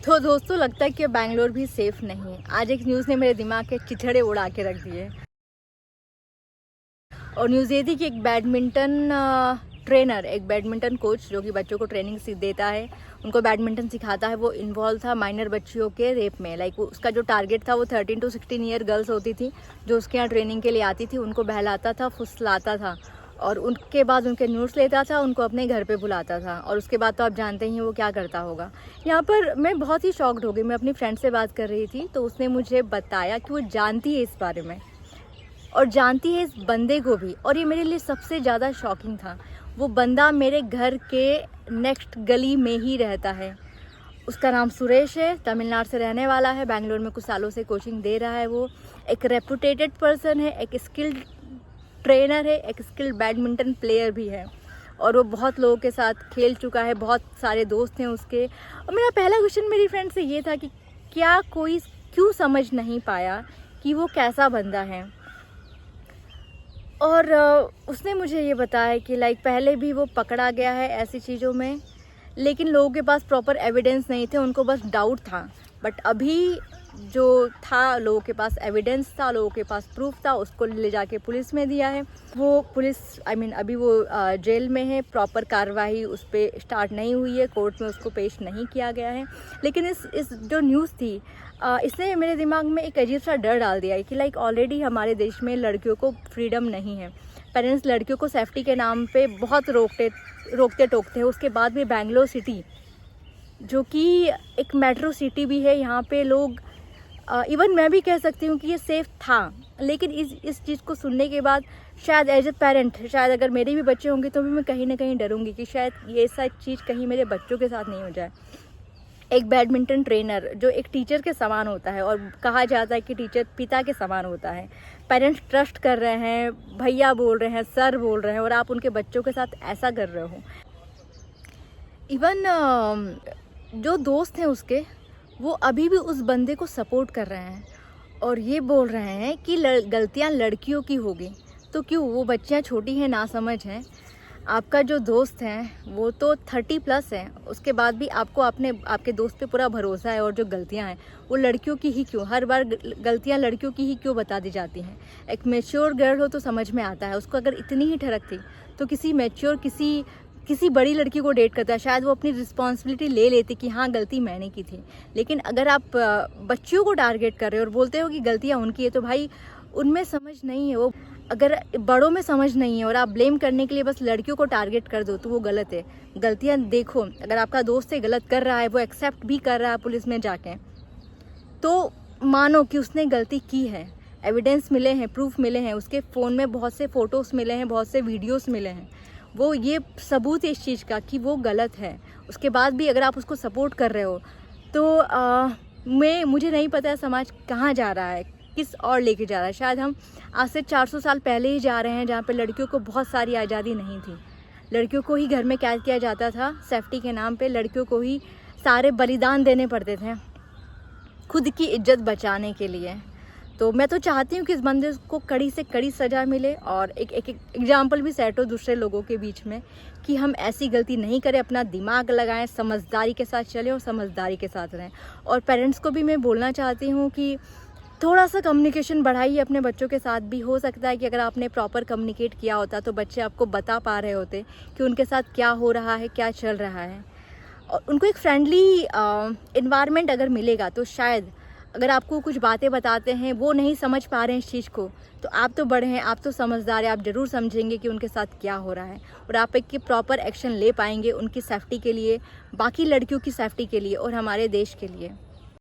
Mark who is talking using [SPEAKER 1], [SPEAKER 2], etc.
[SPEAKER 1] तो दोस्तों लगता है कि बैंगलोर भी सेफ नहीं है। आज एक न्यूज़ ने मेरे दिमाग के चिथड़े उड़ा के रख दिए। और न्यूज़ ये थी कि एक बैडमिंटन ट्रेनर, एक बैडमिंटन कोच जो कि बच्चों को ट्रेनिंग देता है, उनको बैडमिंटन सिखाता है, वो इन्वॉल्व था माइनर बच्चियों के रेप में। लाइक उसका जो टारगेट था वो 13 to 16 ईयर गर्ल्स होती थी जो उसके यहाँ ट्रेनिंग के लिए आती थी। उनको बहलाता था, फुसलाता था और उनके बाद उनके न्यूज़ लेता था, उनको अपने घर पे बुलाता था। और उसके बाद तो आप जानते ही हैं वो क्या करता होगा। यहाँ पर मैं बहुत ही शॉक्ड हो गई। मैं अपनी फ्रेंड से बात कर रही थी तो उसने मुझे बताया कि वो जानती है इस बारे में और जानती है इस बंदे को भी। और ये मेरे लिए सबसे ज़्यादा शॉकिंग था। वो बंदा मेरे घर के नेक्स्ट गली में ही रहता है। उसका नाम सुरेश है, तमिलनाडु से रहने वाला है, बैंगलोर में कुछ सालों से कोचिंग दे रहा है। वो एक रेपुटेटेड पर्सन है, एक स्किल्ड ट्रेनर है, एक स्किल्ड बैडमिंटन प्लेयर भी है और वो बहुत लोगों के साथ खेल चुका है, बहुत सारे दोस्त हैं उसके। और मेरा पहला क्वेश्चन मेरी फ्रेंड से ये था कि क्या कोई क्यों समझ नहीं पाया कि वो कैसा बंदा है। और उसने मुझे ये बताया कि लाइक पहले भी वो पकड़ा गया है ऐसी चीज़ों में, लेकिन लोगों के पास प्रॉपर एविडेंस नहीं थे, उनको बस डाउट था। बट अभी जो था, लोगों के पास एविडेंस था, लोगों के पास प्रूफ था, उसको ले जाके पुलिस में दिया है। वो पुलिस अभी वो जेल में है। प्रॉपर कार्रवाई उस पर स्टार्ट नहीं हुई है, कोर्ट में उसको पेश नहीं किया गया है। लेकिन इस जो न्यूज़ थी इसने मेरे दिमाग में एक अजीब सा डर डाल दिया है कि लाइक ऑलरेडी हमारे देश में लड़कियों को फ्रीडम नहीं है। पेरेंट्स लड़कियों को सेफ्टी के नाम पे बहुत रोकते टोकते हैं। उसके बाद भी बैंगलोर सिटी जो कि एक मेट्रो सिटी भी है, यहाँ पे लोग इवन मैं भी कह सकती हूँ कि ये सेफ था। लेकिन इस चीज़ को सुनने के बाद शायद एज ए पेरेंट, शायद अगर मेरे भी बच्चे होंगे तो भी मैं कहीं ना कहीं डरूंगी कि शायद ये सब चीज़ कहीं मेरे बच्चों के साथ नहीं हो जाए। एक बैडमिंटन ट्रेनर जो एक टीचर के समान होता है और कहा जाता है कि टीचर पिता के समान होता है। पेरेंट्स ट्रस्ट कर रहे हैं, भैया बोल रहे हैं, सर बोल रहे हैं और आप उनके बच्चों के साथ ऐसा कर रहे हो। इवन जो दोस्त हैं उसके, वो अभी भी उस बंदे को सपोर्ट कर रहे हैं और ये बोल रहे हैं कि गलतियां लड़कियों की होगी। तो क्यों, वो बच्चियां छोटी हैं, नासमझ हैं। आपका जो दोस्त है वो तो 30+ है, उसके बाद भी आपको आपके दोस्त पे पूरा भरोसा है। और जो गलतियां हैं वो लड़कियों की ही क्यों, हर बार गलतियां लड़कियों की ही क्यों बता दी जाती हैं। एक मैच्योर गर्ल हो तो समझ में आता है। उसको अगर इतनी ही ठरक थी तो किसी मैच्योर किसी बड़ी लड़की को डेट करता है, शायद वो अपनी रिस्पॉन्सिबिलिटी ले लेती कि हाँ गलती मैंने की थी। लेकिन अगर आप बच्चियों को टारगेट कर रहे हो और बोलते हो कि गलतियाँ उनकी है, तो भाई उनमें समझ नहीं है। वो अगर बड़ों में समझ नहीं है और आप ब्लेम करने के लिए बस लड़कियों को टारगेट कर दो तो वो गलत है। गलतियाँ देखो, अगर आपका दोस्त से गलत कर रहा है, वो एक्सेप्ट भी कर रहा है पुलिस में जाके, तो मानो कि उसने गलती की है। एविडेंस मिले हैं, प्रूफ मिले हैं, उसके फ़ोन में बहुत से फ़ोटोज़ मिले हैं, बहुत से वीडियोस मिले हैं। वो ये सबूत है इस चीज़ का कि वो गलत है। उसके बाद भी अगर आप उसको सपोर्ट कर रहे हो तो मुझे नहीं पता है समाज कहाँ जा रहा है, किस और लेके जा रहा है। शायद हम आज से 400 साल पहले ही जा रहे हैं, जहाँ पे लड़कियों को बहुत सारी आज़ादी नहीं थी। लड़कियों को ही घर में कैद किया जाता था सेफ्टी के नाम पे। लड़कियों को ही सारे बलिदान देने पड़ते थे खुद की इज्जत बचाने के लिए। तो मैं तो चाहती हूँ कि इस बंदे को कड़ी से कड़ी सज़ा मिले और एक एग्जाम्पल भी सेट हो दूसरे लोगों के बीच में कि हम ऐसी गलती नहीं करें, अपना दिमाग लगाएं, समझदारी के साथ चलें और समझदारी के साथ रहें। और पेरेंट्स को भी मैं बोलना चाहती हूँ कि थोड़ा सा कम्युनिकेशन बढ़ाइए अपने बच्चों के साथ भी। हो सकता है कि अगर आपने प्रॉपर कम्युनिकेट किया होता तो बच्चे आपको बता पा रहे होते कि उनके साथ क्या हो रहा है, क्या चल रहा है। और उनको एक फ्रेंडली इन्वायरमेंट अगर मिलेगा तो शायद, अगर आपको कुछ बातें बताते हैं वो नहीं समझ पा रहे हैं इस चीज़ को, तो आप तो बड़े हैं, आप तो समझदार हैं, आप ज़रूर समझेंगे कि उनके साथ क्या हो रहा है और आप एक प्रॉपर एक्शन ले पाएंगे उनकी सेफ्टी के लिए, बाकी लड़कियों की सेफ्टी के लिए और हमारे देश के लिए।